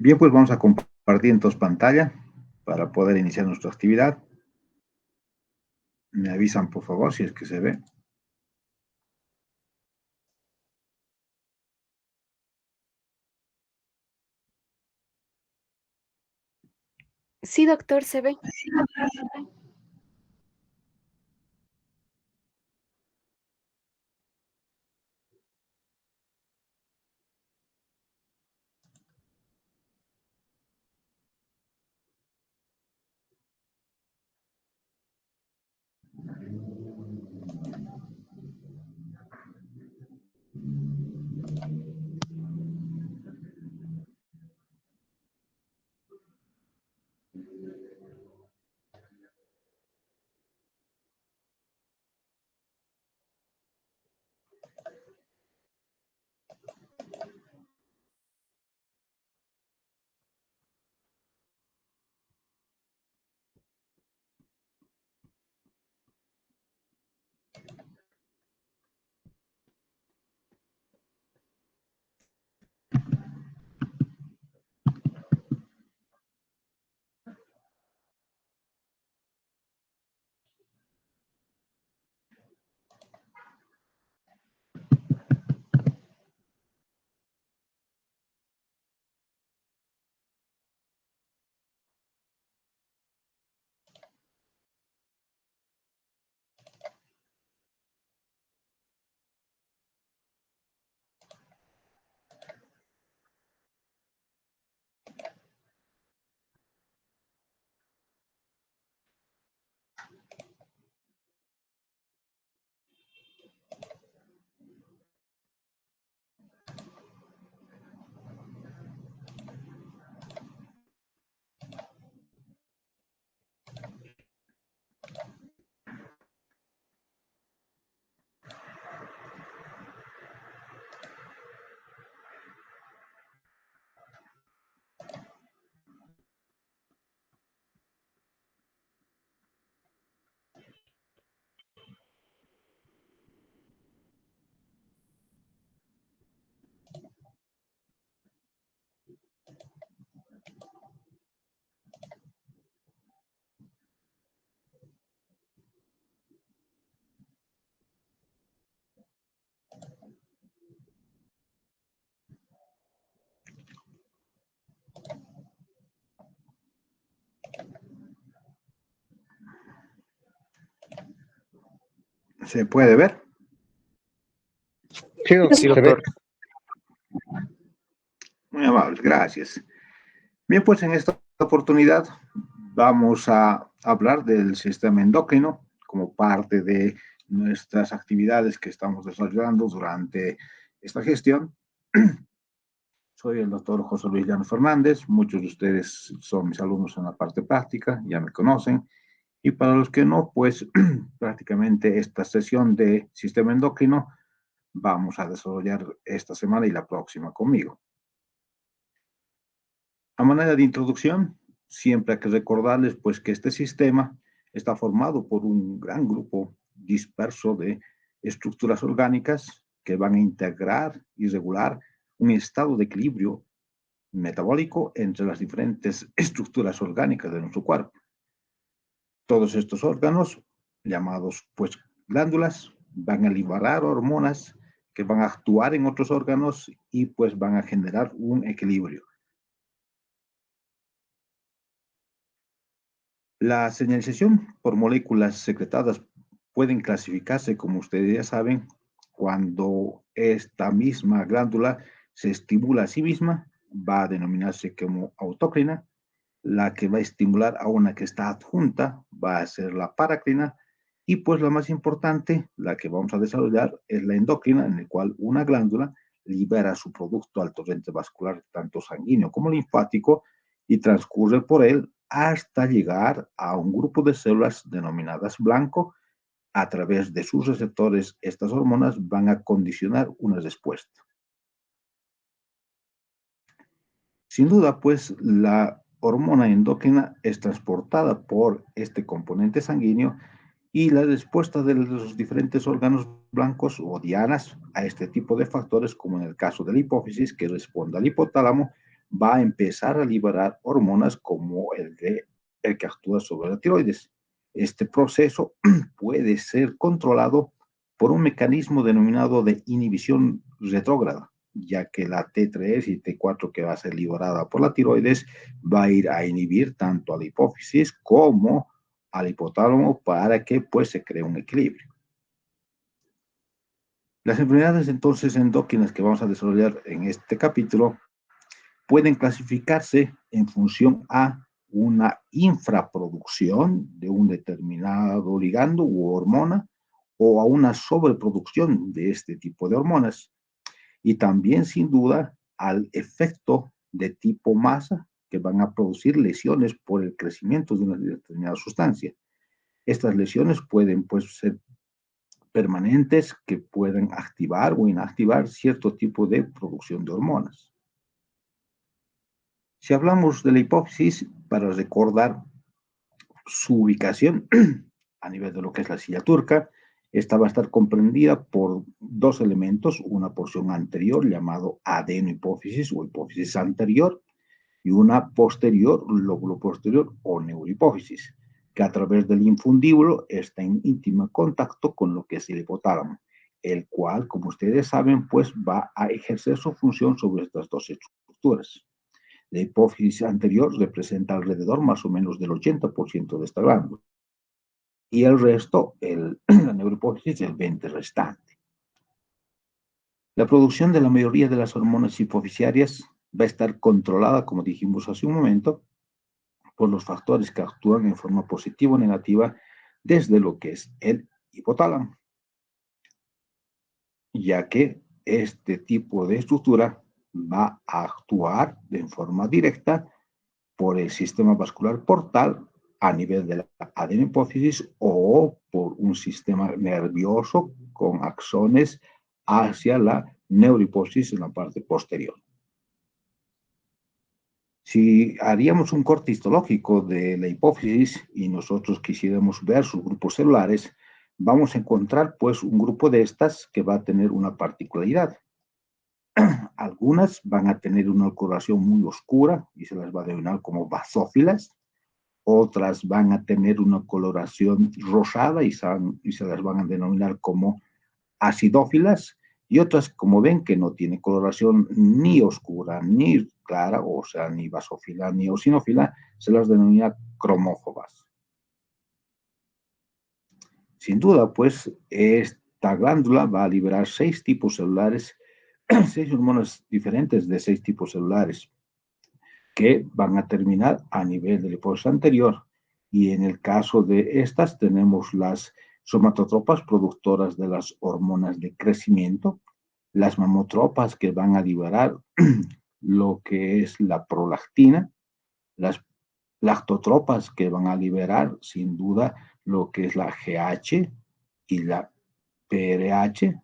Bien, pues vamos a compartir entonces pantalla para poder iniciar nuestra actividad. Me avisan, por favor, si es que se ve. Sí, doctor, se ve. ¿Se puede ver? Sí, doctor. Muy amable, gracias. Bien, pues en esta oportunidad vamos a hablar del sistema endocrino como parte de nuestras actividades que estamos desarrollando durante esta gestión. Soy el doctor José Luis Llano Fernández. Muchos de ustedes son mis alumnos en la parte práctica, ya me conocen. Y para los que no, pues prácticamente esta sesión de sistema endocrino vamos a desarrollar esta semana y la próxima conmigo. A manera de introducción, siempre hay que recordarles pues que este sistema está formado por un gran grupo disperso de estructuras orgánicas que van a integrar y regular un estado de equilibrio metabólico entre las diferentes estructuras orgánicas de nuestro cuerpo. Todos estos órganos, llamados pues glándulas, van a liberar hormonas que van a actuar en otros órganos y pues van a generar un equilibrio. La señalización por moléculas secretadas pueden clasificarse, como ustedes ya saben, cuando esta misma glándula se estimula a sí misma, va a denominarse como autócrina. La que va a estimular a una que está adjunta va a ser la paracrina, y pues la más importante, la que vamos a desarrollar, es la endocrina, en la cual una glándula libera su producto al torrente vascular, tanto sanguíneo como linfático, y transcurre por él hasta llegar a un grupo de células denominadas blanco. A través de sus receptores, estas hormonas van a condicionar una respuesta. Sin duda, pues la hormona endócrina es transportada por este componente sanguíneo, y la respuesta de los diferentes órganos blancos o dianas a este tipo de factores, como en el caso de la hipófisis, que responde al hipotálamo, va a empezar a liberar hormonas como el que actúa sobre la tiroides. Este proceso puede ser controlado por un mecanismo denominado de inhibición retrógrada, ya que la T3 y T4 que va a ser liberada por la tiroides va a ir a inhibir tanto a la hipófisis como al hipotálamo para que pues se cree un equilibrio. Las enfermedades entonces endócrinas que vamos a desarrollar en este capítulo pueden clasificarse en función a una infraproducción de un determinado ligando u hormona o a una sobreproducción de este tipo de hormonas. Y también, sin duda, al efecto de tipo masa que van a producir lesiones por el crecimiento de una determinada sustancia. Estas lesiones pueden pues, ser permanentes que pueden activar o inactivar cierto tipo de producción de hormonas. Si hablamos de la hipófisis, para recordar su ubicación a nivel de lo que es la silla turca, esta va a estar comprendida por dos elementos, una porción anterior llamado adenohipófisis o hipófisis anterior y una posterior, lóbulo posterior o neurohipófisis, que a través del infundíbulo está en íntimo contacto con lo que es el hipotálamo, el cual, como ustedes saben, pues va a ejercer su función sobre estas dos estructuras. La hipófisis anterior representa alrededor más o menos del 80% de esta glándula y el resto, la neurohipófisis, el 20% restante. La producción de la mayoría de las hormonas hipofisiarias va a estar controlada, como dijimos hace un momento, por los factores que actúan en forma positiva o negativa desde lo que es el hipotálamo, ya que este tipo de estructura va a actuar de forma directa por el sistema vascular portal a nivel de la adenohipófisis o por un sistema nervioso con axones hacia la neurohipófisis en la parte posterior. Si haríamos un corte histológico de la hipófisis y nosotros quisiéramos ver sus grupos celulares, vamos a encontrar pues un grupo de estas que va a tener una particularidad. Algunas van a tener una coloración muy oscura y se las va a denominar como basófilas. Otras van a tener una coloración rosada y se las van a denominar como acidófilas, y otras, como ven, que no tienen coloración ni oscura ni clara, o sea, ni basófila ni eosinófila, se las denomina cromófobas. Sin duda, pues, esta glándula va a liberar 6 tipos celulares, 6 hormonas diferentes de 6 tipos celulares, que van a terminar a nivel del hipófisis anterior. Y en el caso de estas tenemos las somatotropas productoras de las hormonas de crecimiento, las mamotropas que van a liberar lo que es la prolactina, las lactotropas que van a liberar sin duda lo que es la GH y la PRH,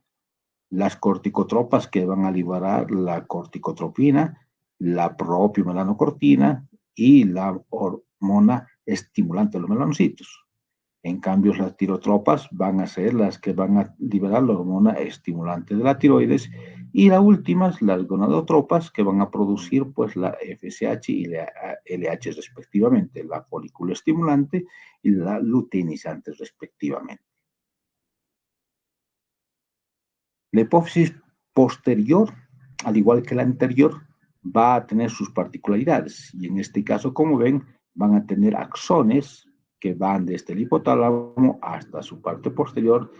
las corticotropas que van a liberar la corticotropina, la propiomelanocortina y la hormona estimulante de los melanocitos. En cambio, las tirotropas van a ser las que van a liberar la hormona estimulante de la tiroides y las últimas, las gonadotropas, que van a producir pues la FSH y la LH respectivamente, la folículo estimulante y la luteinizante respectivamente. La hipófisis posterior, al igual que la anterior, va a tener sus particularidades y en este caso, como ven, van a tener axones que van desde el hipotálamo hasta su parte posterior,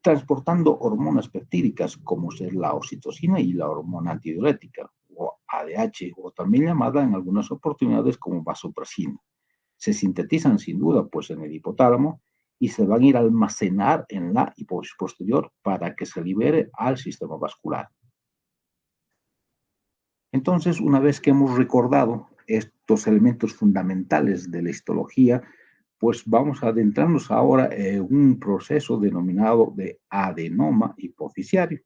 transportando hormonas peptídicas como es la oxitocina y la hormona antidiurética, o ADH, o también llamada en algunas oportunidades como vasopresina. Se sintetizan sin duda pues en el hipotálamo y se van a ir a almacenar en la hipófisis posterior para que se libere al sistema vascular. Entonces, una vez que hemos recordado estos elementos fundamentales de la histología, pues vamos a adentrarnos ahora en un proceso denominado de adenoma hipofisiario.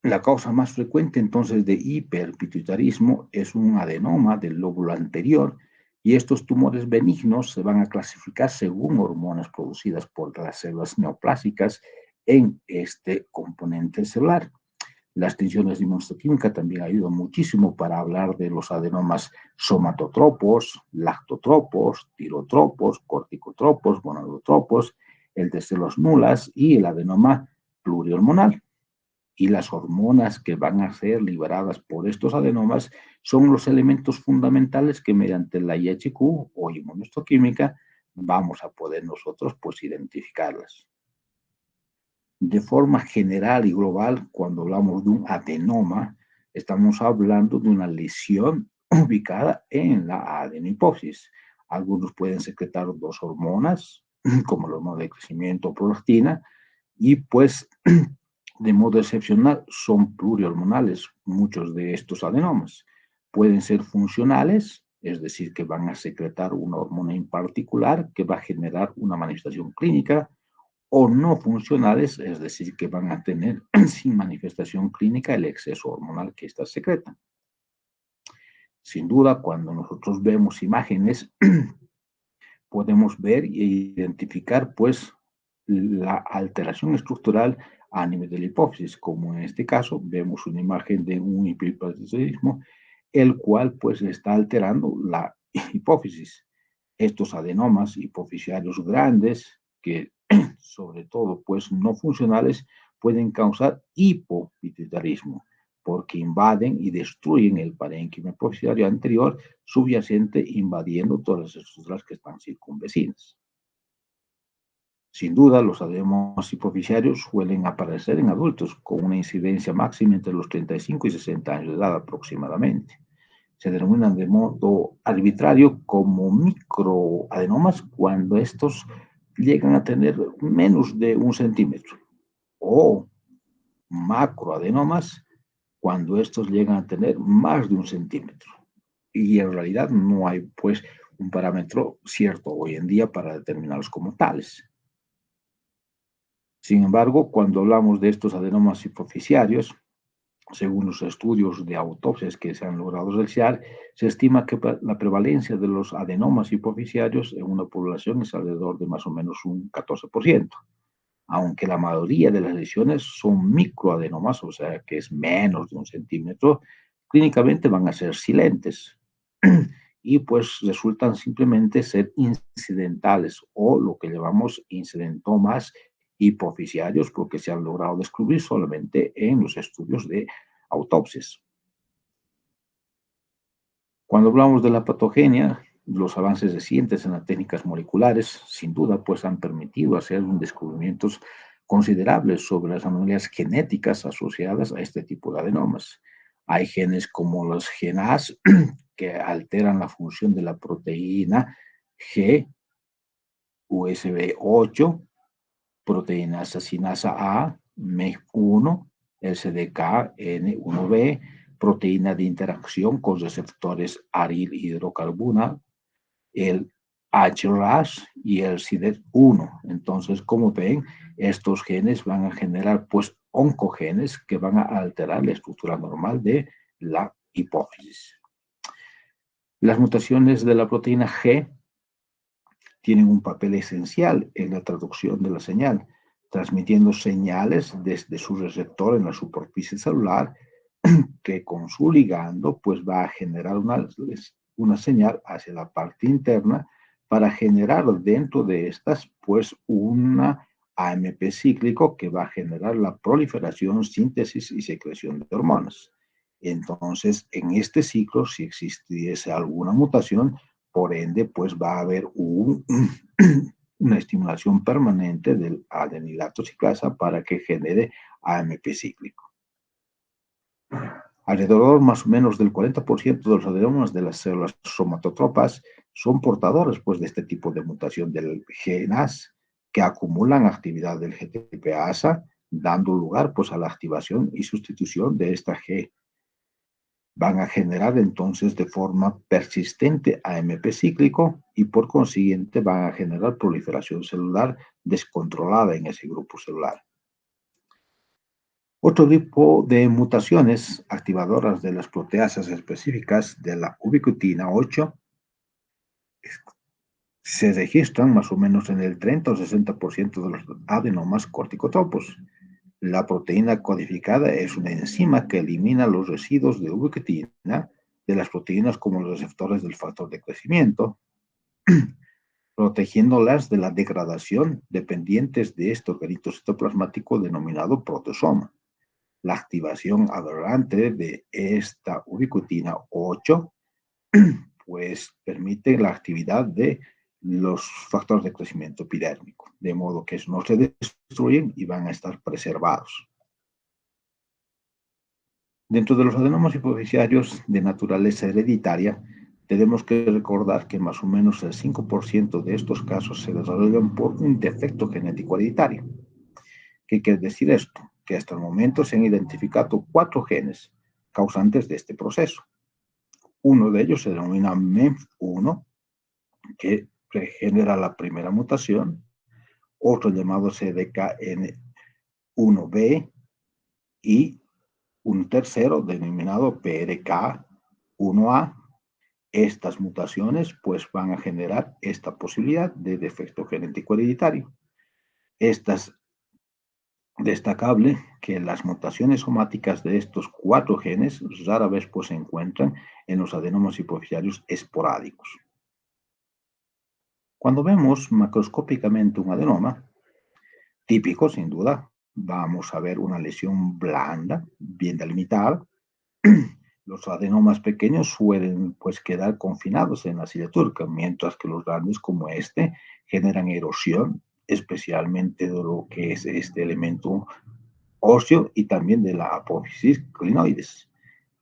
La causa más frecuente entonces de hiperpituitarismo es un adenoma del lóbulo anterior y estos tumores benignos se van a clasificar según hormonas producidas por las células neoplásicas en este componente celular. Las tensiones de inmunohistoquímica también ayudan muchísimo para hablar de los adenomas somatotropos, lactotropos, tirotropos, corticotropos, gonadotropos, el de células nulas y el adenoma plurihormonal. Y las hormonas que van a ser liberadas por estos adenomas son los elementos fundamentales que mediante la IHQ o inmunohistoquímica vamos a poder nosotros pues identificarlas. De forma general y global, cuando hablamos de un adenoma, estamos hablando de una lesión ubicada en la adenohipófisis. Algunos pueden secretar dos hormonas, como la hormona de crecimiento o prolactina, y pues de modo excepcional son plurihormonales muchos de estos adenomas. Pueden ser funcionales, es decir, que van a secretar una hormona en particular que va a generar una manifestación clínica, o no funcionales, es decir, que van a tener sin manifestación clínica el exceso hormonal que ésta secreta. Sin duda, cuando nosotros vemos imágenes, podemos ver e identificar pues la alteración estructural a nivel de la hipófisis, como en este caso vemos una imagen de un hiperparatidismo, el cual pues está alterando la hipófisis. Estos adenomas hipofisiarios grandes, que sobre todo pues no funcionales, pueden causar hipopituitarismo, porque invaden y destruyen el parénquima hipofisiario anterior subyacente, invadiendo todas las estructuras que están circunvecinas. Sin duda, los adenomas hipofisiarios suelen aparecer en adultos con una incidencia máxima entre los 35 y 60 años de edad aproximadamente. Se denominan de modo arbitrario como microadenomas cuando estos llegan a tener menos de 1 centímetro, o macroadenomas cuando estos llegan a tener más de 1 centímetro. Y en realidad no hay pues un parámetro cierto hoy en día para determinarlos como tales. Sin embargo, cuando hablamos de estos adenomas hipofisiarios, según los estudios de autopsias que se han logrado realizar, se estima que la prevalencia de los adenomas hipofisiarios en una población es alrededor de más o menos un 14%, aunque la mayoría de las lesiones son microadenomas, o sea que es menos de 1 centímetro, clínicamente van a ser silentes y pues resultan simplemente ser incidentales o lo que llamamos incidentomas hipofisiarios, porque se han logrado descubrir solamente en los estudios de autopsias. Cuando hablamos de la patogenia, los avances recientes en las técnicas moleculares, sin duda, pues han permitido hacer descubrimientos considerables sobre las anomalías genéticas asociadas a este tipo de adenomas. Hay genes como los GNAS que alteran la función de la proteína G, USB8, proteína asacinasa A, MEG1, SDK, N1B, proteína de interacción con receptores aril hidrocarbona, el HRAS y el SIDET1. Entonces, como ven, estos genes van a generar pues oncogenes que van a alterar la estructura normal de la hipófisis. Las mutaciones de la proteína G tienen un papel esencial en la traducción de la señal, transmitiendo señales desde su receptor en la superficie celular que con su ligando pues va a generar una señal hacia la parte interna para generar dentro de estas pues una AMP cíclico que va a generar la proliferación, síntesis y secreción de hormonas. Entonces, en este ciclo, si existiese alguna mutación, por ende, pues va a haber una estimulación permanente del adenilato ciclasa para que genere AMP cíclico. Alrededor más o menos del 40% de los adenomas de las células somatotropas son portadores pues, de este tipo de mutación del GNAS, que acumulan actividad del GTPasa, dando lugar pues, a la activación y sustitución de esta G. Van a generar entonces de forma persistente AMP cíclico y por consiguiente van a generar proliferación celular descontrolada en ese grupo celular. Otro tipo de mutaciones activadoras de las proteasas específicas de la ubiquitina 8 se registran más o menos en el 30 o 60% de los adenomas corticotropos. La proteína codificada es una enzima que elimina los residuos de ubiquitina de las proteínas como los receptores del factor de crecimiento, protegiéndolas de la degradación dependientes de este organito citoplasmático denominado protosoma. La activación aberrante de esta ubiquitina 8 pues permite la actividad de los factores de crecimiento epidérmico, de modo que no se destruyen y van a estar preservados. Dentro de los adenomas hipoficiarios de naturaleza hereditaria, tenemos que recordar que más o menos el 5% de estos casos se desarrollan por un defecto genético hereditario. ¿Qué quiere decir esto? Que hasta el momento se han identificado 4 genes causantes de este proceso. Uno de ellos se denomina MEMF1, que genera la primera mutación, otro llamado CDKN1B y un tercero denominado PRK1A. Estas mutaciones pues van a generar esta posibilidad de defecto genético hereditario. Es destacable que las mutaciones somáticas de estos 4 genes rara vez pues se encuentran en los adenomas hipoficiarios esporádicos. Cuando vemos macroscópicamente un adenoma, típico sin duda, vamos a ver una lesión blanda, bien delimitada. Los adenomas pequeños suelen pues quedar confinados en la silla turca, mientras que los grandes como este generan erosión, especialmente de lo que es este elemento óseo y también de la apófisis clinoides.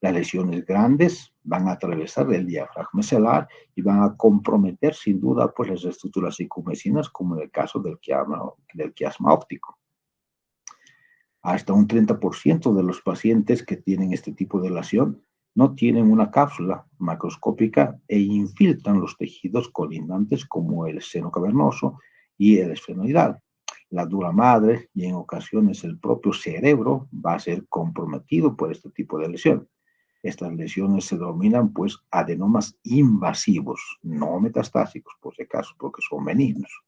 Las lesiones grandes van a atravesar el diafragma celular y van a comprometer sin duda pues las estructuras circunvecinas, como en el caso del quiasma óptico. Hasta un 30% de los pacientes que tienen este tipo de lesión no tienen una cápsula macroscópica e infiltran los tejidos colindantes como el seno cavernoso y el esfenoidal. La dura madre y en ocasiones el propio cerebro va a ser comprometido por este tipo de lesión. Estas lesiones se denominan pues adenomas invasivos, no metastásicos por si acaso, porque son benignos.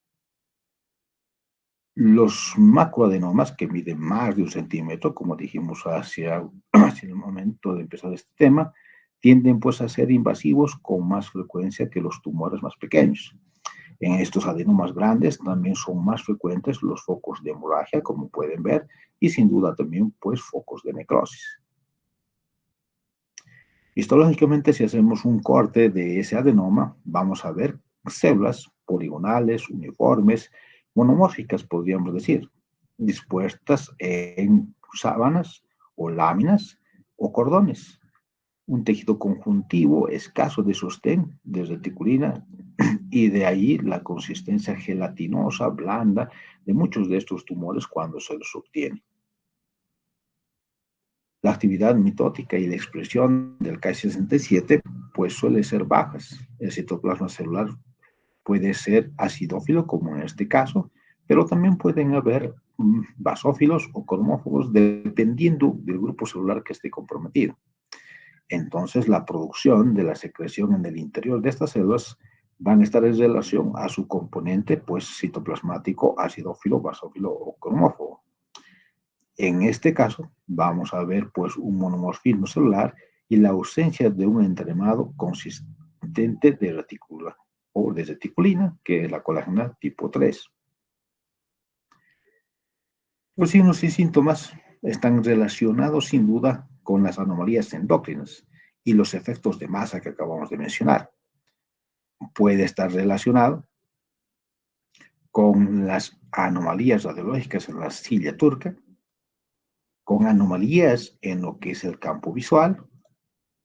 Los macroadenomas, que miden más de 1 centímetro, como dijimos hacia el momento de empezar este tema, tienden pues a ser invasivos con más frecuencia que los tumores más pequeños. En estos adenomas grandes también son más frecuentes los focos de hemorragia, como pueden ver, y sin duda también pues focos de necrosis. Histológicamente, si hacemos un corte de ese adenoma, vamos a ver células poligonales, uniformes, monomórficas, podríamos decir, dispuestas en sábanas o láminas o cordones. Un tejido conjuntivo escaso de sostén, de reticulina, y de ahí la consistencia gelatinosa, blanda, de muchos de estos tumores cuando se los obtiene. La actividad mitótica y de expresión del Ki-67 pues suele ser bajas. El citoplasma celular puede ser acidófilo, como en este caso, pero también pueden haber basófilos o cromófobos dependiendo del grupo celular que esté comprometido. Entonces, la producción de la secreción en el interior de estas células van a estar en relación a su componente pues, citoplasmático, acidófilo, basófilo o cromófobo. En este caso, vamos a ver pues un monomorfismo celular y la ausencia de un entramado consistente de retícula o de reticulina, que es la colágena tipo 3. Los signos y síntomas están relacionados sin duda con las anomalías endócrinas y los efectos de masa que acabamos de mencionar. Puede estar relacionado con las anomalías radiológicas en la silla turca, con anomalías en lo que es el campo visual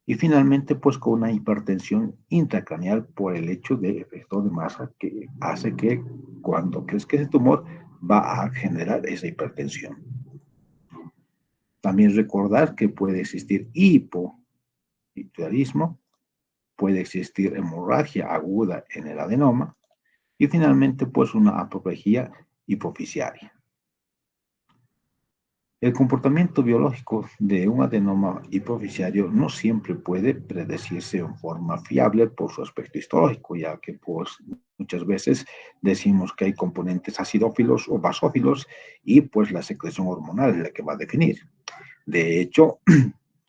y finalmente pues con una hipertensión intracraneal por el hecho de efecto de masa que hace que cuando crezca ese tumor va a generar esa hipertensión. También recordar que puede existir hipotiroidismo, puede existir hemorragia aguda en el adenoma y finalmente pues una apoplejía hipoficiaria. El comportamiento biológico de un adenoma hipoficiario no siempre puede predecirse en forma fiable por su aspecto histológico, ya que pues, Muchas veces decimos que hay componentes acidófilos o basófilos y pues la secreción hormonal es la que va a definir. De hecho,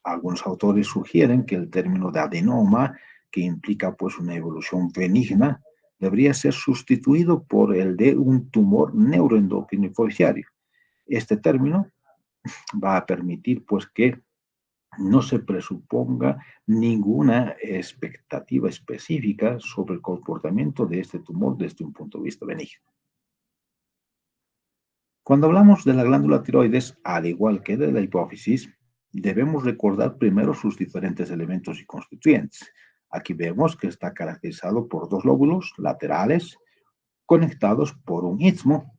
algunos autores sugieren que el término de adenoma, que implica pues una evolución benigna, debería ser sustituido por el de un tumor neuroendocrino terciario. Este término va a permitir pues que no se presuponga ninguna expectativa específica sobre el comportamiento de este tumor desde un punto de vista benigno. Cuando hablamos de la glándula tiroides, al igual que de la hipófisis, debemos recordar primero sus diferentes elementos y constituyentes. Aquí vemos que está caracterizado por dos lóbulos laterales conectados por un istmo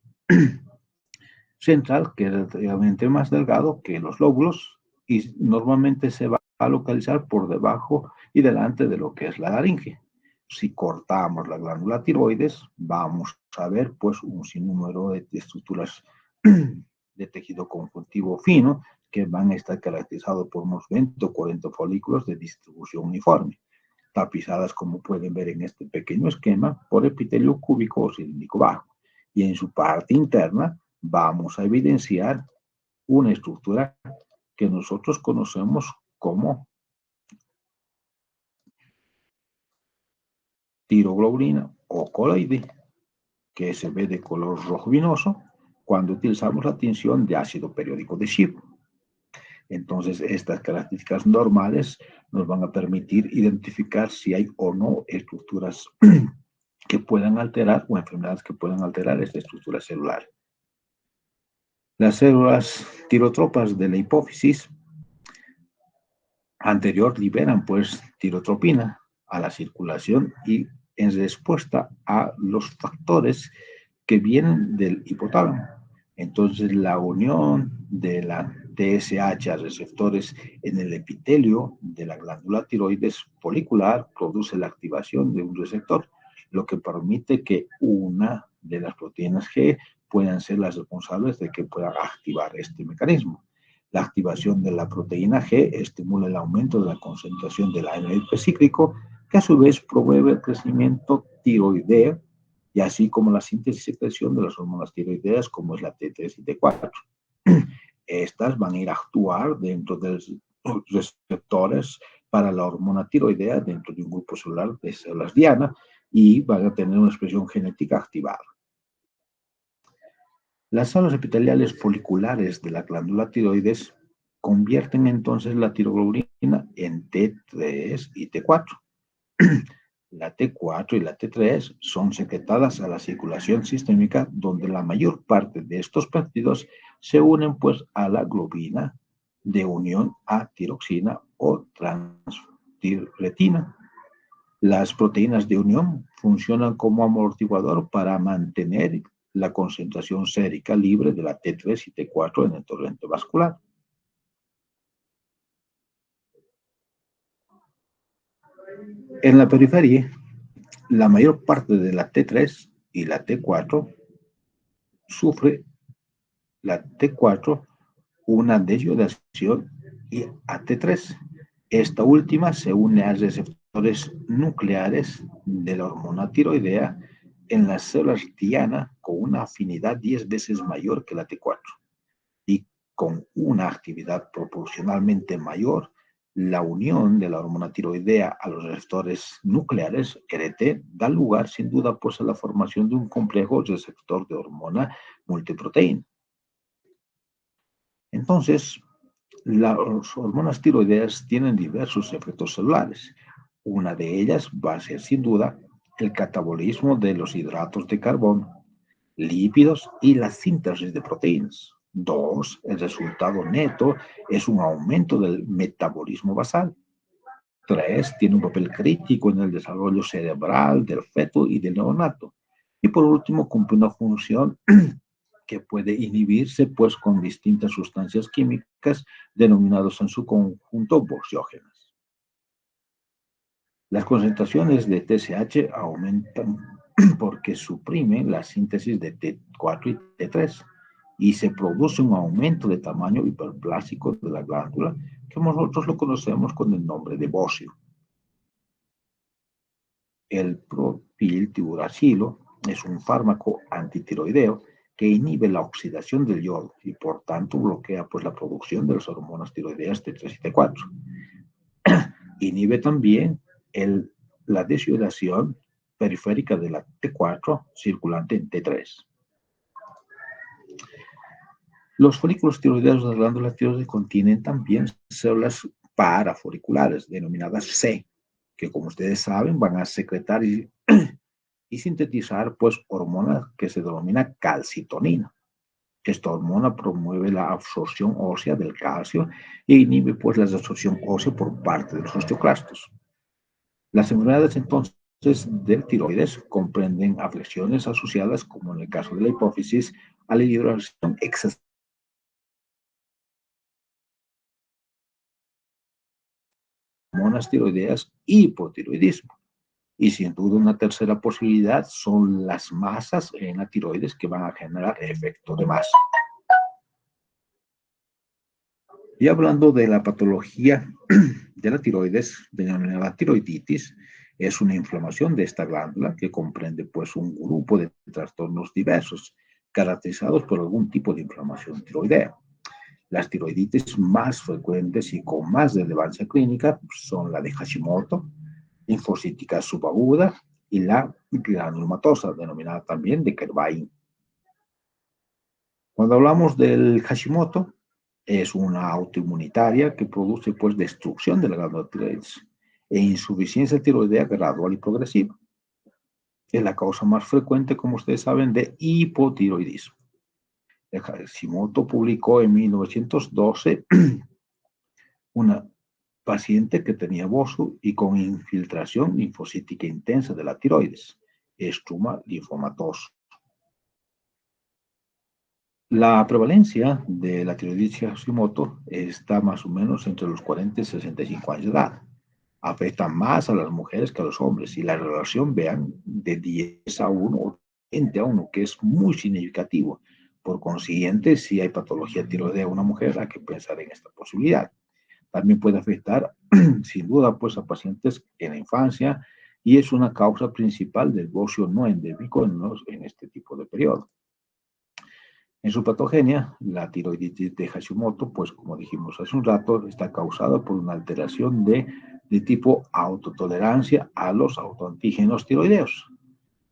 central que es relativamente más delgado que los lóbulos y normalmente se va a localizar por debajo y delante de lo que es la laringe. Si cortamos la glándula tiroides, vamos a ver pues un sinnúmero de estructuras de tejido conjuntivo fino que van a estar caracterizados por unos 20 o 40 folículos de distribución uniforme, tapizadas, como pueden ver en este pequeño esquema, por epitelio cúbico o cilíndrico bajo. Y en su parte interna vamos a evidenciar una estructura que nosotros conocemos como tiroglobulina o coloide, que se ve de color rojo vinoso cuando utilizamos la tinción de ácido periódico de Schiff. Entonces, estas características normales nos van a permitir identificar si hay o no estructuras que puedan alterar o enfermedades que puedan alterar esta estructura celular. Las células tirotropas de la hipófisis anterior liberan pues tirotropina a la circulación y en respuesta a los factores que vienen del hipotálamo. Entonces la unión de la TSH a receptores en el epitelio de la glándula tiroides folicular produce la activación de un receptor, lo que permite que una de las proteínas G puedan ser las responsables de que puedan activar este mecanismo. La activación de la proteína G estimula el aumento de la concentración del AMP cíclico, que a su vez promueve el crecimiento tiroideo y así como la síntesis y secreción de las hormonas tiroideas como es la T3 y T4. Estas van a ir a actuar dentro de los receptores para la hormona tiroidea dentro de un grupo celular de células diana y van a tener una expresión genética activada. Las células epiteliales foliculares de la glándula tiroides convierten entonces la tiroglobulina en T3 y T4. La T4 y la T3 son secretadas a la circulación sistémica, donde la mayor parte de estos péptidos se unen pues a la globina de unión a tiroxina o transtirretina. Las proteínas de unión funcionan como amortiguador para mantener la concentración sérica libre de la T3 y T4 en el torrente vascular. En la periferia, la mayor parte de la T3 y la T4 sufre la T4 una desiodación y a T3. Esta última se une a receptores nucleares de la hormona tiroidea en las células diana con una afinidad 10 veces mayor que la T4 y con una actividad proporcionalmente mayor. La unión de la hormona tiroidea a los receptores nucleares RT da lugar sin duda pues a la formación de un complejo receptor de hormona multiproteína. Entonces, las hormonas tiroideas tienen diversos efectos celulares. Una de ellas va a ser sin duda el catabolismo de los hidratos de carbono, lípidos y la síntesis de proteínas. 2. El resultado neto es un aumento del metabolismo basal. 3. Tiene un papel crítico en el desarrollo cerebral del feto y del neonato. Y por último, cumple una función que puede inhibirse pues con distintas sustancias químicas denominadas en su conjunto boxiógenas. Las concentraciones de TSH aumentan porque suprimen la síntesis de T4 y T3 y se produce un aumento de tamaño hiperplásico de la glándula que nosotros lo conocemos con el nombre de bocio. El propiltiuracilo es un fármaco antitiroideo que inhibe la oxidación del yodo y por tanto bloquea pues la producción de las hormonas tiroideas T3 y T4. Inhibe también la desiodación periférica de la T4 circulante en T3. Los folículos tiroideos de la glándula tiroides contienen también células parafoliculares, denominadas C, que como ustedes saben van a secretar y sintetizar pues hormonas que se denomina calcitonina. Esta hormona promueve la absorción ósea del calcio e inhibe pues la absorción ósea por parte de los osteoclastos. Las enfermedades entonces del tiroides comprenden afecciones asociadas, como en el caso de la hipófisis, a la hidratación excesiva, hormonas tiroideas, hipotiroidismo. Y sin duda una tercera posibilidad son las masas en la tiroides que van a generar efecto de masa. Y hablando de la patología de la tiroides, denominada tiroiditis, es una inflamación de esta glándula que comprende pues un grupo de trastornos diversos caracterizados por algún tipo de inflamación tiroidea. Las tiroiditis más frecuentes y con más relevancia clínica son la de Hashimoto, linfocítica subaguda y la granulomatosa, denominada también de Kervain. Cuando hablamos del Hashimoto, es una autoinmunitaria que produce pues destrucción de la glándula tiroides e insuficiencia tiroidea gradual y progresiva. Es la causa más frecuente, como ustedes saben, de hipotiroidismo. El Hashimoto publicó en 1912 una paciente que tenía BOSU y con infiltración linfocítica intensa de la tiroides, estruma linfomatoso. La prevalencia de la tiroiditis Hashimoto está más o menos entre los 40 y 65 años de edad. Afecta más a las mujeres que a los hombres y la relación, vean, de 10 a 1 o 20 a 1, que es muy significativo. Por consiguiente, si hay patología tiroidea en una mujer, hay que pensar en esta posibilidad. También puede afectar, sin duda, pues a pacientes en la infancia y es una causa principal del bocio no endémico en este tipo de periodo. En su patogenia, la tiroiditis de Hashimoto, pues como dijimos hace un rato, está causada por una alteración de tipo autotolerancia a los autoantígenos tiroideos.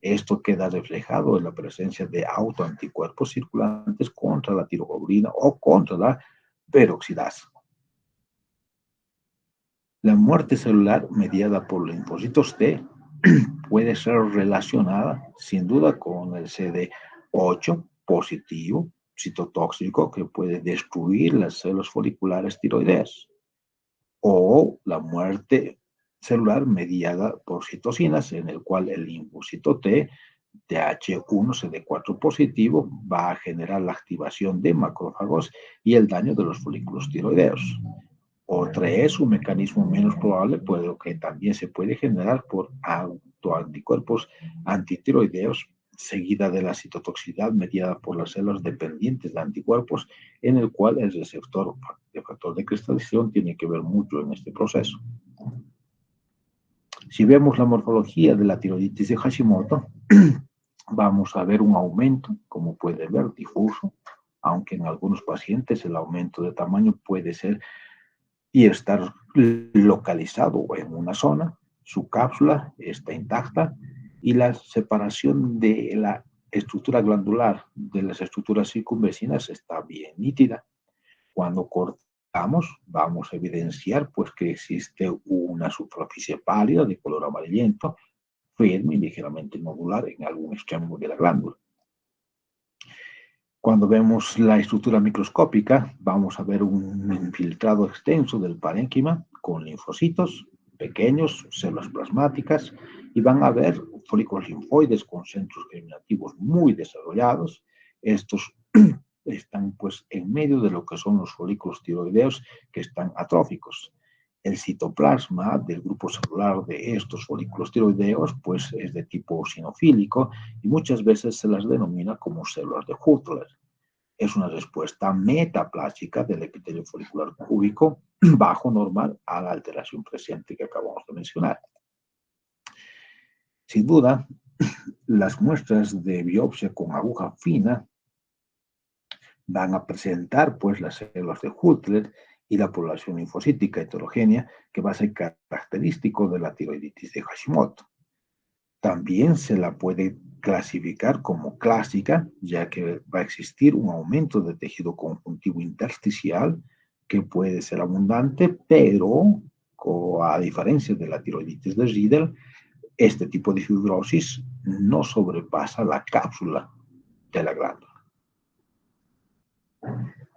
Esto queda reflejado en la presencia de autoanticuerpos circulantes contra la tiroglobulina o contra la peroxidasa. La muerte celular mediada por linfocitos T puede ser relacionada sin duda con el CD8 positivo citotóxico que puede destruir las células foliculares tiroideas o la muerte celular mediada por citocinas en el cual el linfocito T TH1-CD4 positivo va a generar la activación de macrófagos y el daño de los folículos tiroideos. Otra es un mecanismo menos probable, pero que también se puede generar por autoanticuerpos antitiroideos, seguida de la citotoxicidad mediada por las células dependientes de anticuerpos, en el cual el receptor de factor de cristalización tiene que ver mucho en este proceso. Si vemos la morfología de la tiroiditis de Hashimoto, vamos a ver un aumento, como puede ver, difuso, aunque en algunos pacientes el aumento de tamaño puede ser y estar localizado en una zona, su cápsula está intacta y la separación de la estructura glandular de las estructuras circunvecinas está bien nítida. Cuando cortamos, vamos a evidenciar pues que existe una superficie pálida de color amarillento, firme y ligeramente nodular en algún extremo de la glándula. Cuando vemos la estructura microscópica, vamos a ver un infiltrado extenso del parénquima con linfocitos pequeños, células plasmáticas, y van a ver folículos linfoides con centros germinativos muy desarrollados. Estos están pues en medio de lo que son los folículos tiroideos que están atróficos. El citoplasma del grupo celular de estos folículos tiroideos pues es de tipo eosinofílico y muchas veces se las denomina como células de Hutler. Es una respuesta metaplásica del epitelio folicular cúbico bajo normal a la alteración presente que acabamos de mencionar. Sin duda, las muestras de biopsia con aguja fina van a presentar pues las células de Hutler y la población linfocítica heterogénea que va a ser característico de la tiroiditis de Hashimoto. También se la puede clasificar como clásica, ya que va a existir un aumento de tejido conjuntivo intersticial que puede ser abundante, pero a diferencia de la tiroiditis de Riedel, este tipo de fibrosis no sobrepasa la cápsula de la glándula.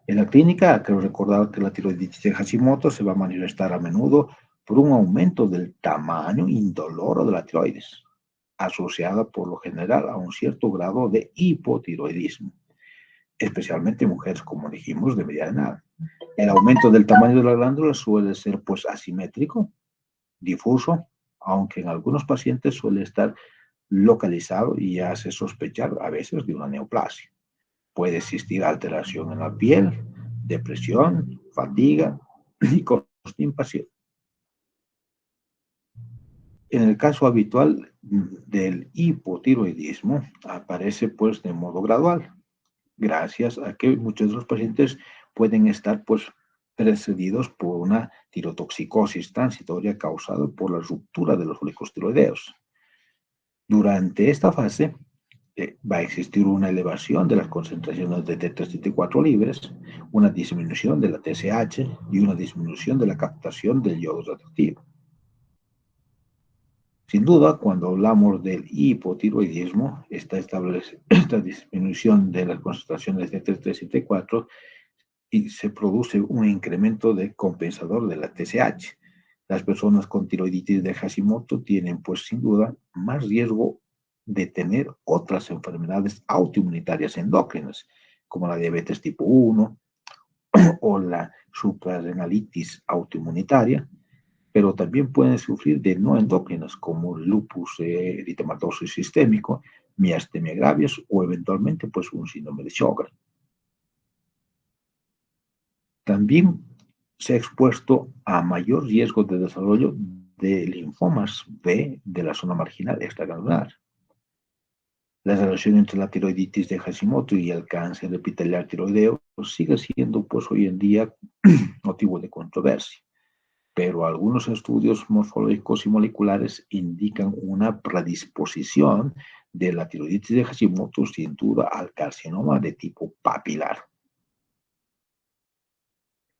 En la clínica, creo recordar que la tiroiditis de Hashimoto se va a manifestar a menudo por un aumento del tamaño indoloro de la tiroides, asociada por lo general a un cierto grado de hipotiroidismo, especialmente en mujeres, como dijimos, de mediana edad. El aumento del tamaño de la glándula suele ser pues asimétrico, difuso, aunque en algunos pacientes suele estar localizado y hace sospechar a veces de una neoplasia. Puede existir alteración en la piel, depresión, fatiga y constipación. En el caso habitual del hipotiroidismo, aparece pues de modo gradual, gracias a que muchos de los pacientes pueden estar pues precedidos por una tirotoxicosis transitoria causada por la ruptura de los folículos tiroideos. Durante esta fase va a existir una elevación de las concentraciones de T3 y T4 libres, una disminución de la TSH y una disminución de la captación del yodo radioactivo. Sin duda, cuando hablamos del hipotiroidismo, esta disminución de las concentraciones de T3 y T4 y se produce un incremento de compensador de la TSH. Las personas con tiroiditis de Hashimoto tienen, pues sin duda, más riesgo de tener otras enfermedades autoinmunitarias endócrinas, como la diabetes tipo 1 o la suprarrenalitis autoinmunitaria, pero también pueden sufrir de no endócrinas, como lupus eritematoso sistémico, miastenia gravis o eventualmente pues, un síndrome de Sjögren. También se ha expuesto a mayor riesgo de desarrollo de linfomas B de la zona marginal extragranular. La relación entre la tiroiditis de Hashimoto y el cáncer epitelial tiroideo sigue siendo pues hoy en día motivo de controversia, pero algunos estudios morfológicos y moleculares indican una predisposición de la tiroiditis de Hashimoto sin duda al carcinoma de tipo papilar.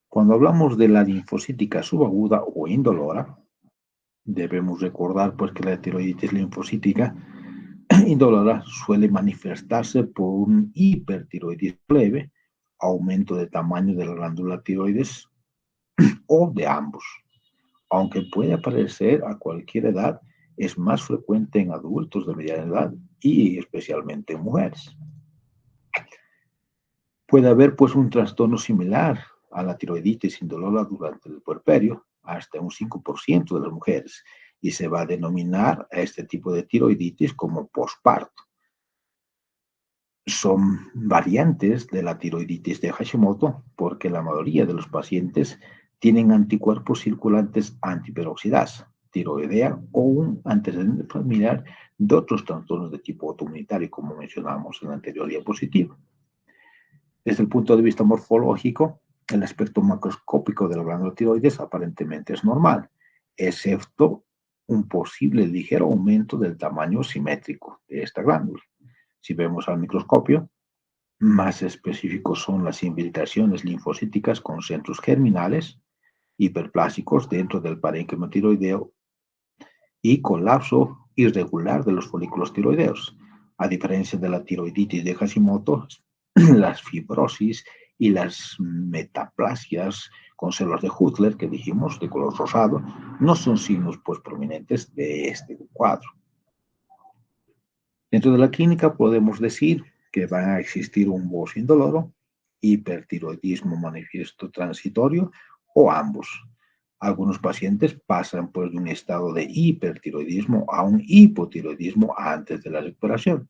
Cuando hablamos de la linfocítica subaguda o indolora, debemos recordar pues, que la tiroiditis linfocítica indolora suele manifestarse por un hipertiroidismo leve, aumento de tamaño de la glándula tiroides o de ambos. Aunque puede aparecer a cualquier edad, es más frecuente en adultos de mediana edad y especialmente en mujeres. Puede haber pues un trastorno similar a la tiroiditis indolora durante el puerperio, hasta un 5% de las mujeres, y se va a denominar a este tipo de tiroiditis como posparto. Son variantes de la tiroiditis de Hashimoto porque la mayoría de los pacientes tienen anticuerpos circulantes antiperoxidasa, tiroidea o un antecedente familiar de otros trastornos de tipo autoinmunitario, como mencionamos en la anterior diapositiva. Desde el punto de vista morfológico, el aspecto macroscópico de la glándula tiroides aparentemente es normal, excepto un posible ligero aumento del tamaño simétrico de esta glándula. Si vemos al microscopio, más específicos son las infiltraciones linfocíticas con centros germinales, hiperplásicos dentro del parénquima tiroideo y colapso irregular de los folículos tiroideos. A diferencia de la tiroiditis de Hashimoto, las fibrosis y las metaplasias con células de Hutler, que dijimos, de color rosado, no son signos pues, prominentes de este cuadro. Dentro de la clínica podemos decir que va a existir un bozo indoloro, hipertiroidismo manifiesto transitorio o ambos. Algunos pacientes pasan pues, de un estado de hipertiroidismo a un hipotiroidismo antes de la recuperación,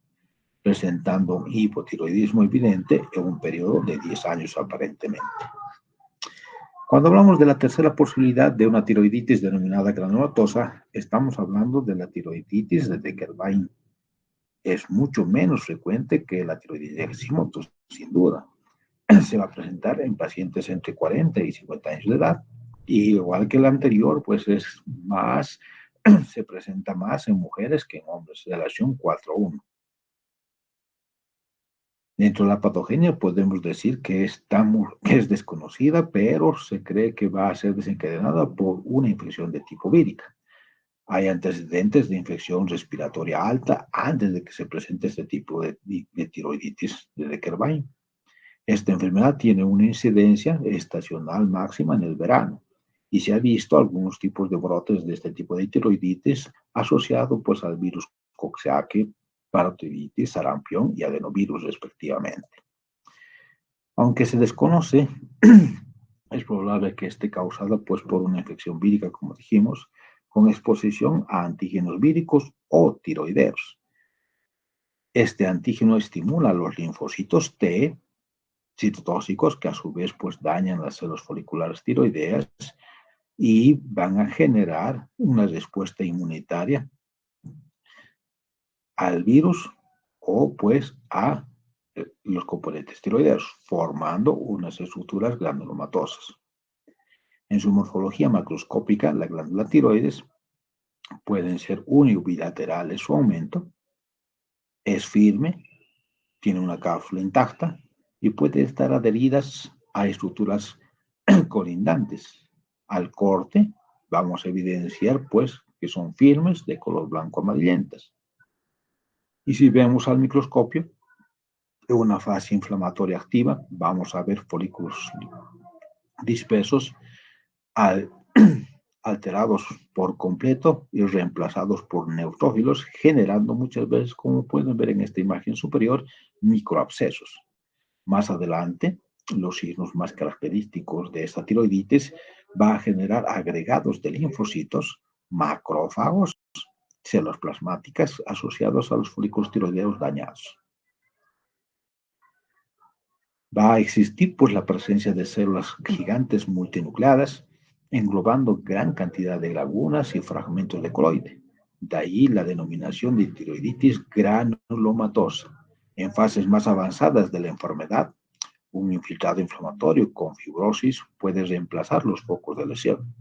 presentando un hipotiroidismo evidente en un periodo de 10 años aparentemente. Cuando hablamos de la tercera posibilidad de una tiroiditis denominada granulomatosa, estamos hablando de la tiroiditis de Decker-Wein. Es mucho menos frecuente que la tiroiditis de Hashimoto, sin duda. Se va a presentar en pacientes entre 40 y 50 años de edad. Y igual que la anterior, pues se presenta más en mujeres que en hombres, relación 4:1. Dentro de la patogenia podemos decir que es desconocida, pero se cree que va a ser desencadenada por una infección de tipo vírica. Hay antecedentes de infección respiratoria alta antes de que se presente este tipo de tiroiditis de Decker-Wein. Esta enfermedad tiene una incidencia estacional máxima en el verano y se ha visto algunos tipos de brotes de este tipo de tiroiditis asociado pues al virus Coxsackie, parotiditis, sarampión y adenovirus respectivamente. Aunque se desconoce, es probable que esté causada pues por una infección vírica, como dijimos, con exposición a antígenos víricos o tiroideos. Este antígeno estimula los linfocitos T citotóxicos que a su vez pues dañan las células foliculares tiroideas y van a generar una respuesta inmunitaria al virus o pues a los componentes tiroideos, formando unas estructuras granulomatosas. En su morfología macroscópica, la glándula tiroides pueden ser unibilaterales su aumento, es firme, tiene una cápsula intacta y puede estar adheridas a estructuras colindantes. Al corte vamos a evidenciar pues que son firmes de color blanco amarillentas. Y si vemos al microscopio, en una fase inflamatoria activa, vamos a ver folículos dispersos alterados por completo y reemplazados por neutrófilos, generando muchas veces, como pueden ver en esta imagen superior, microabscesos. Más adelante, los signos más característicos de esta tiroiditis va a generar agregados de linfocitos, macrófagos, células plasmáticas asociados a los folículos tiroideos dañados. Va a existir pues la presencia de células gigantes multinucleadas, englobando gran cantidad de lagunas y fragmentos de coloide. De ahí la denominación de tiroiditis granulomatosa. En fases más avanzadas de la enfermedad, un infiltrado inflamatorio con fibrosis puede reemplazar los focos de lesión.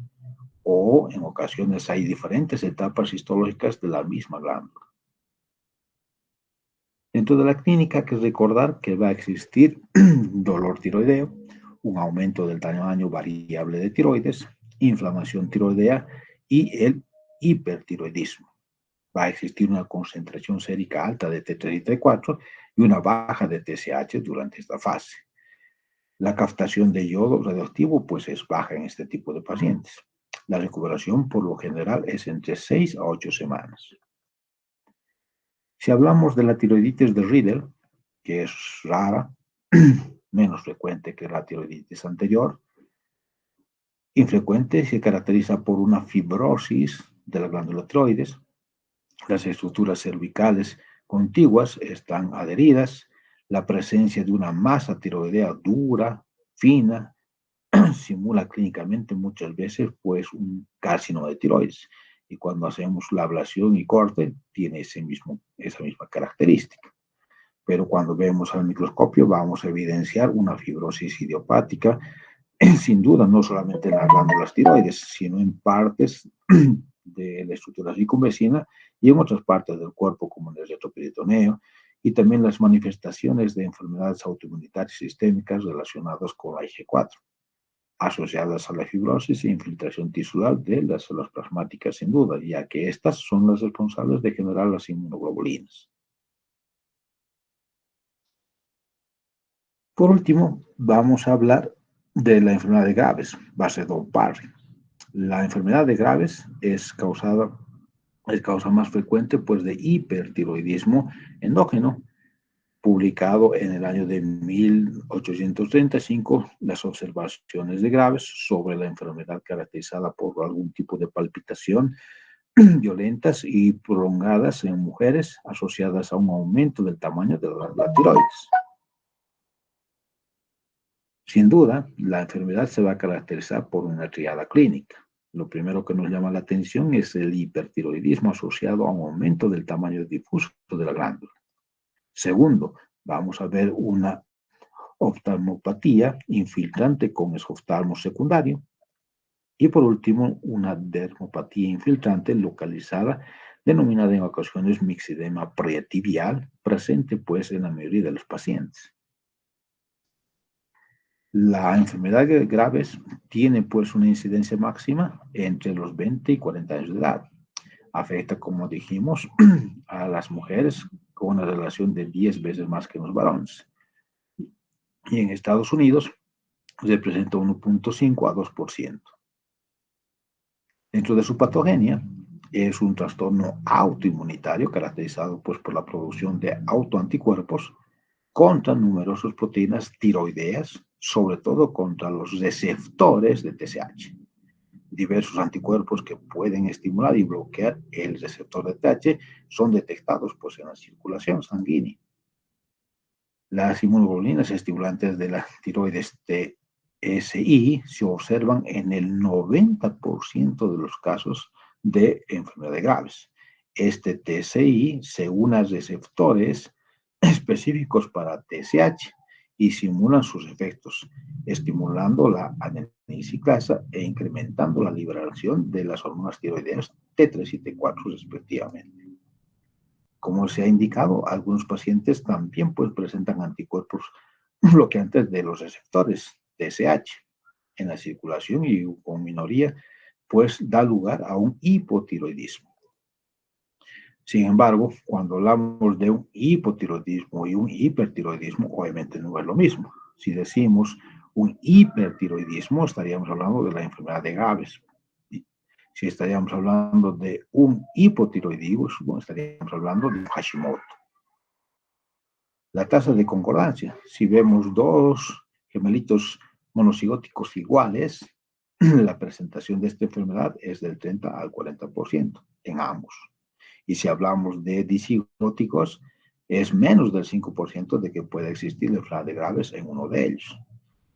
O en ocasiones hay diferentes etapas histológicas de la misma glándula. Dentro de la clínica hay que recordar que va a existir dolor tiroideo, un aumento del tamaño variable de tiroides, inflamación tiroidea y el hipertiroidismo. Va a existir una concentración sérica alta de T3 y T4 y una baja de TSH durante esta fase. La captación de yodo radioactivo pues es baja en este tipo de pacientes. La recuperación por lo general es entre 6 a 8 semanas. Si hablamos de la tiroiditis de Riedel, que es rara, menos frecuente que la tiroiditis anterior, infrecuente, se caracteriza por una fibrosis de la glándula tiroides. Las estructuras cervicales contiguas están adheridas. La presencia de una masa tiroidea dura, fina, simula clínicamente muchas veces pues un carcinoma de tiroides. Y cuando hacemos la ablación y corte, tiene esa misma característica. Pero cuando vemos al microscopio vamos a evidenciar una fibrosis idiopática, sin duda no solamente en las glándulas tiroides, sino en partes de la estructura circunvecina y en otras partes del cuerpo como en el retroperitoneo, y también las manifestaciones de enfermedades autoinmunitarias sistémicas relacionadas con la IG4, asociadas a la fibrosis e infiltración tisular de las células plasmáticas sin duda, ya que estas son las responsables de generar las inmunoglobulinas. Por último, vamos a hablar de la enfermedad de Graves, Basedowell-Parry. La enfermedad de Graves es causa más frecuente pues, de hipertiroidismo endógeno. Publicado en el año de 1835, las observaciones de Graves sobre la enfermedad caracterizada por algún tipo de palpitación violentas y prolongadas en mujeres asociadas a un aumento del tamaño de la tiroides. Sin duda, la enfermedad se va a caracterizar por una triada clínica. Lo primero que nos llama la atención es el hipertiroidismo asociado a un aumento del tamaño difuso de la glándula. Segundo, vamos a ver una oftalmopatía infiltrante con esoftalmo secundario. Y por último, una dermopatía infiltrante localizada, denominada en ocasiones mixedema pretibial, presente pues en la mayoría de los pacientes. La enfermedad graves tiene pues una incidencia máxima entre los 20 y 40 años de edad. Afecta, como dijimos, a las mujeres con una relación de 10 veces más que los varones. Y en Estados Unidos representa 1.5 a 2%. Dentro de su patogenia, es un trastorno autoinmunitario caracterizado pues, por la producción de autoanticuerpos contra numerosas proteínas tiroideas, sobre todo contra los receptores de TSH. Diversos anticuerpos que pueden estimular y bloquear el receptor de TSH son detectados pues, en la circulación sanguínea. Las inmunoglobulinas estimulantes de la tiroides TSI se observan en el 90% de los casos de enfermedades graves. Este TSI se une a receptores específicos para TSH y simulan sus efectos, estimulando la adenosiclasa e incrementando la liberación de las hormonas tiroideas T3 y T4 respectivamente. Como se ha indicado, algunos pacientes también pues, presentan anticuerpos bloqueantes de los receptores TSH en la circulación y con minoría, pues da lugar a un hipotiroidismo. Sin embargo, cuando hablamos de un hipotiroidismo y un hipertiroidismo, obviamente no es lo mismo. Si decimos un hipertiroidismo, estaríamos hablando de la enfermedad de Graves. Si estaríamos hablando de un hipotiroidismo, estaríamos hablando de Hashimoto. La tasa de concordancia, si vemos dos gemelitos monocigóticos iguales, la presentación de esta enfermedad es del 30 al 40% en ambos. Y si hablamos de disigóticos, es menos del 5% de que pueda existir enfermedad de Graves en uno de ellos.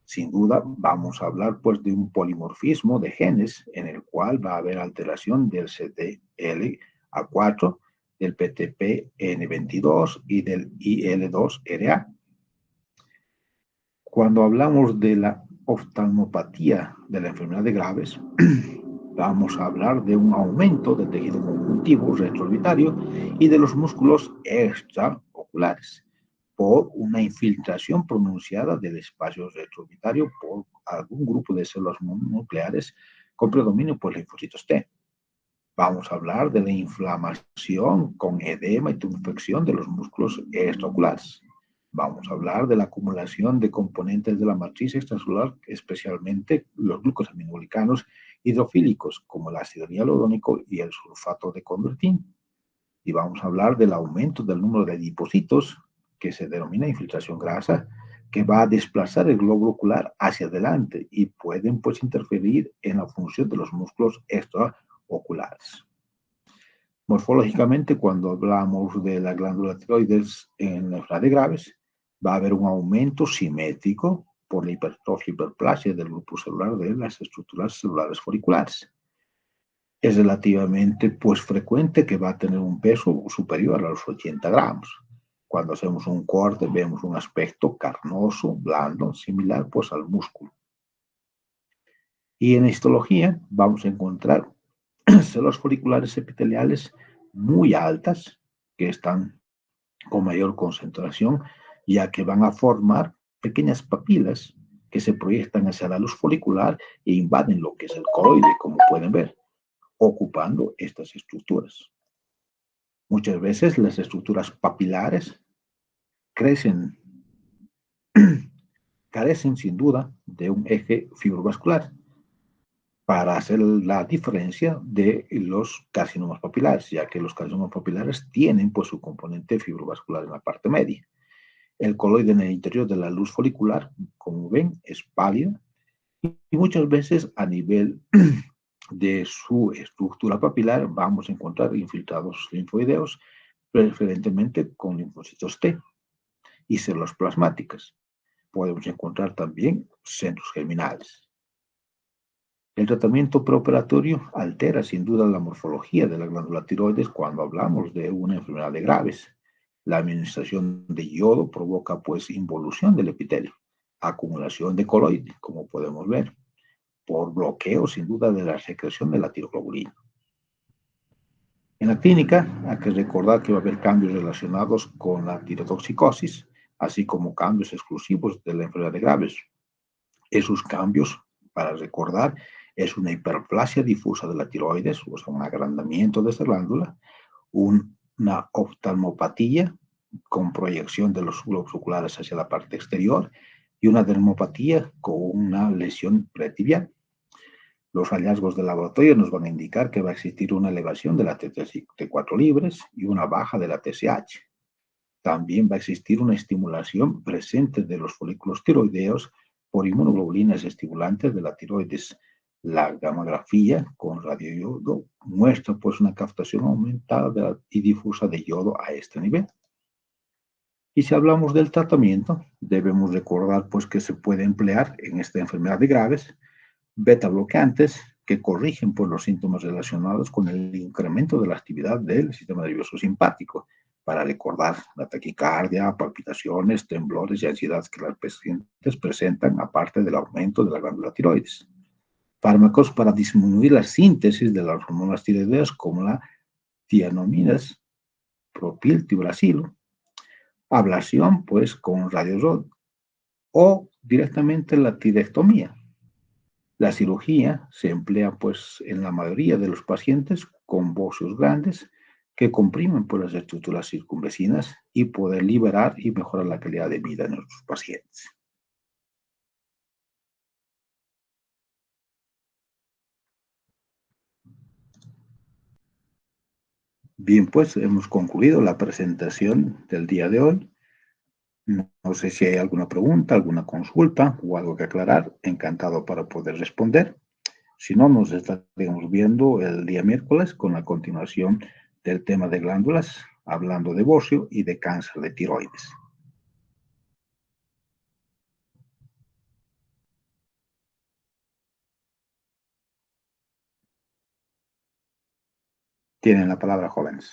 Sin duda, vamos a hablar pues de un polimorfismo de genes en el cual va a haber alteración del CTLA4, del PTPN22 y del IL2RA. Cuando hablamos de la oftalmopatía de la enfermedad de Graves, vamos a hablar de un aumento del tejido conjuntivo retroorbitario y de los músculos extraoculares por una infiltración pronunciada del espacio retroorbitario por algún grupo de células nucleares con predominio por linfocitos T. Vamos a hablar de la inflamación con edema y tumefacción de los músculos extraoculares. Vamos a hablar de la acumulación de componentes de la matriz extracelular, especialmente los glucosaminoglicanos hidrofílicos, como el ácido hialurónico y el sulfato de convertín. Y vamos a hablar del aumento del número de adipocitos, que se denomina infiltración grasa, que va a desplazar el globo ocular hacia adelante y pueden pues interferir en la función de los músculos extraoculares. Morfológicamente, cuando hablamos de la glándula tiroides en la enfermedad de Graves, va a haber un aumento simétrico por la hipertrofia y hiperplasia del grupo celular de las estructuras celulares foliculares. Es relativamente pues, frecuente que va a tener un peso superior a los 80 gramos. Cuando hacemos un corte, vemos un aspecto carnoso, blando, similar pues, al músculo. Y en histología vamos a encontrar células foliculares epiteliales muy altas, que están con mayor concentración, ya que van a formar pequeñas papilas que se proyectan hacia la luz folicular e invaden lo que es el coloide, como pueden ver, ocupando estas estructuras. Muchas veces las estructuras papilares carecen sin duda de un eje fibrovascular para hacer la diferencia de los carcinomas papilares, ya que los carcinomas papilares tienen pues, su componente fibrovascular en la parte media. El coloide en el interior de la luz folicular, como ven, es pálido y muchas veces a nivel de su estructura papilar vamos a encontrar infiltrados linfoideos, preferentemente con linfocitos T y células plasmáticas. podemos encontrar también centros germinales. El tratamiento preoperatorio altera sin duda la morfología de la glándula tiroides cuando hablamos de una enfermedad de Graves. La administración de yodo provoca pues involución del epitelio, acumulación de coloides, como podemos ver, por bloqueo sin duda de la secreción de la tiroglobulina. En la clínica hay que recordar que va a haber cambios relacionados con la tirotoxicosis, así como cambios exclusivos de la enfermedad de Graves. Esos cambios, para recordar, es una hiperplasia difusa de la tiroides, o sea, un agrandamiento de esta glándula, una oftalmopatía con proyección de los globos oculares hacia la parte exterior y una dermopatía con una lesión pretibial. Los hallazgos de laboratorio nos van a indicar que va a existir una elevación de la T4 libres y una baja de la TSH. También va a existir una estimulación presente de los folículos tiroideos por inmunoglobulinas estimulantes de la tiroides. La gammagrafía con radioyodo muestra pues una captación aumentada y difusa de yodo a este nivel. Y si hablamos del tratamiento, debemos recordar pues que se puede emplear en esta enfermedad de Graves beta bloqueantes que corrigen por los síntomas relacionados con el incremento de la actividad del sistema nervioso simpático, para recordar la taquicardia, palpitaciones, temblores y ansiedad que las pacientes presentan, aparte del aumento de la glándula tiroides. Fármacos para disminuir la síntesis de las hormonas tiroideas como la tianominas, propiltiuracilo, ablación pues con radiorod o directamente la tiroidectomía. La cirugía se emplea pues en la mayoría de los pacientes con bocios grandes que comprimen por las estructuras circunvecinas y poder liberar y mejorar la calidad de vida de nuestros pacientes. Bien, pues hemos concluido la presentación del día de hoy. No sé si hay alguna pregunta, alguna consulta o algo que aclarar. Encantado para poder responder. Si no, nos estaremos viendo el día miércoles con la continuación del tema de glándulas, hablando de bocio y de cáncer de tiroides. Tienen la palabra, jóvenes.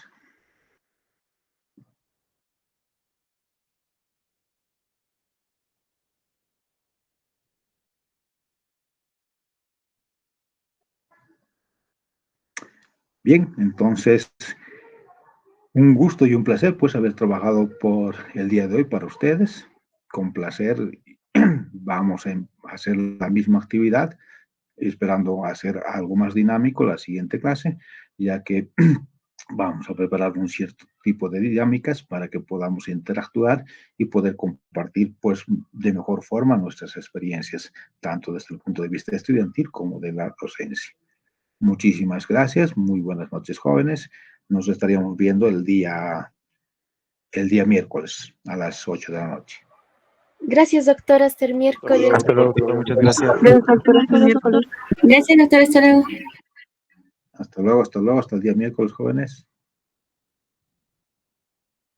Bien, entonces, un gusto y un placer pues haber trabajado por el día de hoy para ustedes. Con placer vamos a hacer la misma actividad, esperando hacer algo más dinámico la siguiente clase, ya que vamos a preparar un cierto tipo de dinámicas para que podamos interactuar y poder compartir pues de mejor forma nuestras experiencias, tanto desde el punto de vista estudiantil como de la docencia. Muchísimas gracias, muy buenas noches, jóvenes. Nos estaríamos viendo el día miércoles a las 8 de la noche. Gracias, doctor. Hasta el miércoles. Hasta luego, doctor. Muchas gracias. Gracias, doctor. Hasta el miércoles. Gracias, doctor. Hasta luego. Hasta luego, hasta el día miércoles, jóvenes.